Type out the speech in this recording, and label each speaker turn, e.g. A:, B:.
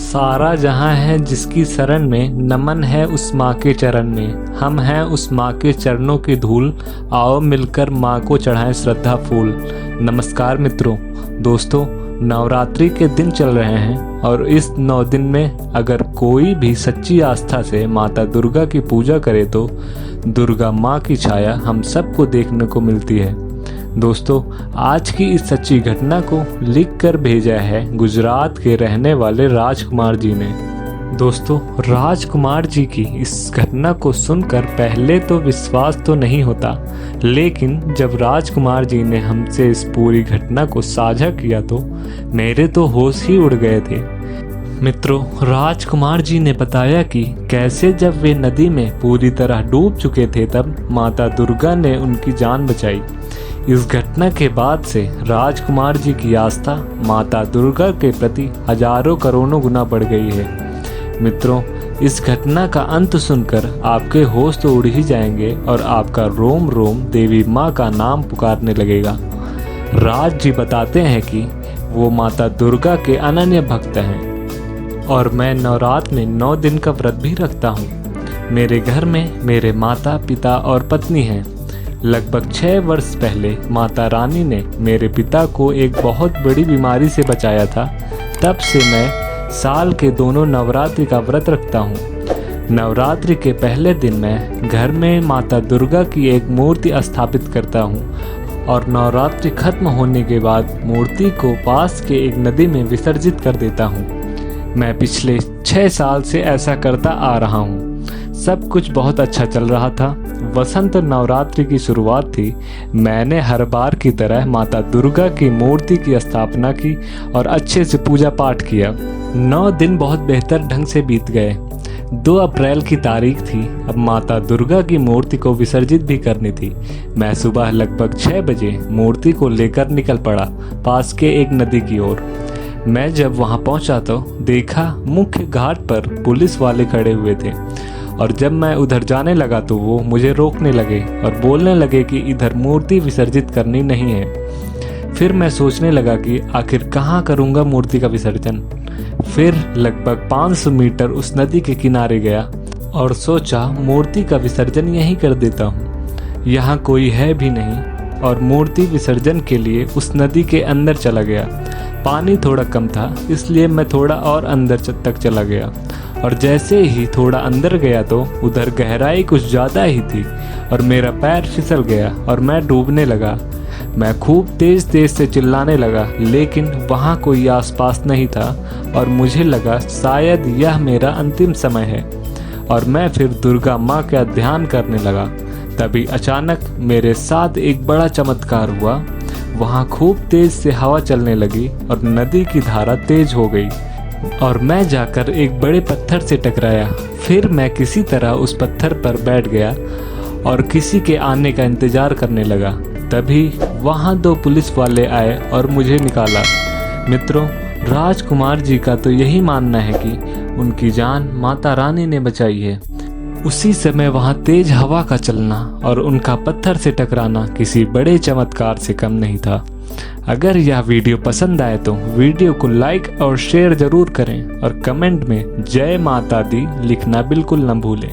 A: सारा जहां है जिसकी शरण में, नमन है उस माँ के चरण में। हम हैं उस माँ के चरणों की धूल, आओ मिलकर माँ को चढ़ाएं श्रद्धा फूल। नमस्कार मित्रों, दोस्तों, नवरात्रि के दिन चल रहे हैं और इस 9 दिन में अगर कोई भी सच्ची आस्था से माता दुर्गा की पूजा करे तो दुर्गा माँ की छाया हम सबको देखने को मिलती है। दोस्तों, आज की इस सच्ची घटना को लिखकर भेजा है गुजरात के रहने वाले राजकुमार जी ने। दोस्तों, राजकुमार जी की इस घटना को सुनकर पहले तो विश्वास तो नहीं होता, लेकिन जब राजकुमार जी ने हमसे इस पूरी घटना को साझा किया तो मेरे तो होश ही उड़ गए थे। मित्रों, राजकुमार जी ने बताया कि कैसे जब वे नदी में पूरी तरह डूब चुके थे तब माता दुर्गा ने उनकी जान बचाई। इस घटना के बाद से राजकुमार जी की आस्था माता दुर्गा के प्रति हजारों करोड़ों गुना बढ़ गई है। मित्रों, इस घटना का अंत सुनकर आपके होश तो उड़ ही जाएंगे और आपका रोम रोम देवी माँ का नाम पुकारने लगेगा। राज जी बताते हैं कि वो माता दुर्गा के अनन्य भक्त हैं और मैं नवरात्र में 9 दिन का व्रत भी रखता हूँ। मेरे घर में मेरे माता पिता और पत्नी हैं। लगभग 6 वर्ष पहले माता रानी ने मेरे पिता को एक बहुत बड़ी बीमारी से बचाया था। तब से मैं साल के दोनों नवरात्रि का व्रत रखता हूँ। नवरात्रि के पहले दिन मैं घर में माता दुर्गा की एक मूर्ति स्थापित करता हूँ और नवरात्रि खत्म होने के बाद मूर्ति को पास के एक नदी में विसर्जित कर देता हूँ। मैं पिछले 6 साल से ऐसा करता आ रहा हूँ। सब कुछ बहुत अच्छा चल रहा था। वसंत नवरात्रि की शुरुआत थी। मैंने हर बार की तरह माता दुर्गा की मूर्ति की स्थापना की और अच्छे से पूजा पाठ किया। 9 दिन बहुत बेहतर ढंग से बीत गए। 2 अप्रैल की तारीख थी। अब माता दुर्गा की मूर्ति को विसर्जित भी करनी थी। मैं सुबह लगभग 6 बजे मूर्ति को लेकर निकल पड़ा पास के एक नदी की ओर। मैं जब वहां पहुंचा तो देखा मुख्य घाट पर पुलिस वाले खड़े हुए थे और जब मैं उधर जाने लगा तो वो मुझे रोकने लगे और बोलने लगे कि इधर मूर्ति विसर्जित करनी नहीं है। फिर मैं सोचने लगा कि आखिर कहाँ करूँगा मूर्ति का विसर्जन। फिर लगभग 500 मीटर उस नदी के किनारे गया और सोचा मूर्ति का विसर्जन यहीं कर देता हूँ। यहाँ कोई है भी नहीं और मूर्ति विसर्जन के लिए उस नदी के अंदर चला गया। पानी थोड़ा कम था इसलिए मैं थोड़ा और अंदर तक चला गया और जैसे ही थोड़ा अंदर गया तो उधर गहराई कुछ ज़्यादा ही थी और मेरा पैर फिसल गया और मैं डूबने लगा। मैं खूब तेज़ से चिल्लाने लगा, लेकिन वहाँ कोई आसपास नहीं था और मुझे लगा शायद यह मेरा अंतिम समय है और मैं फिर दुर्गा माँ का ध्यान करने लगा। तभी अचानक मेरे साथ एक बड़ा चमत्कार हुआ। वहाँ खूब तेज से हवा चलने लगी और नदी की धारा तेज हो गई और मैं जाकर एक बड़े पत्थर से टकराया। फिर मैं किसी तरह उस पत्थर पर बैठ गया और किसी के आने का इंतजार करने लगा। तभी वहाँ 2 पुलिस वाले आए और मुझे निकाला। मित्रों, राजकुमार जी का तो यही मानना है कि उनकी जान माता रानी ने बचाई है। उसी समय वहाँ तेज हवा का चलना और उनका पत्थर से टकराना किसी बड़े चमत्कार से कम नहीं था। अगर यह वीडियो पसंद आए तो वीडियो को लाइक और शेयर जरूर करें और कमेंट में जय माता दी लिखना बिल्कुल न भूलें।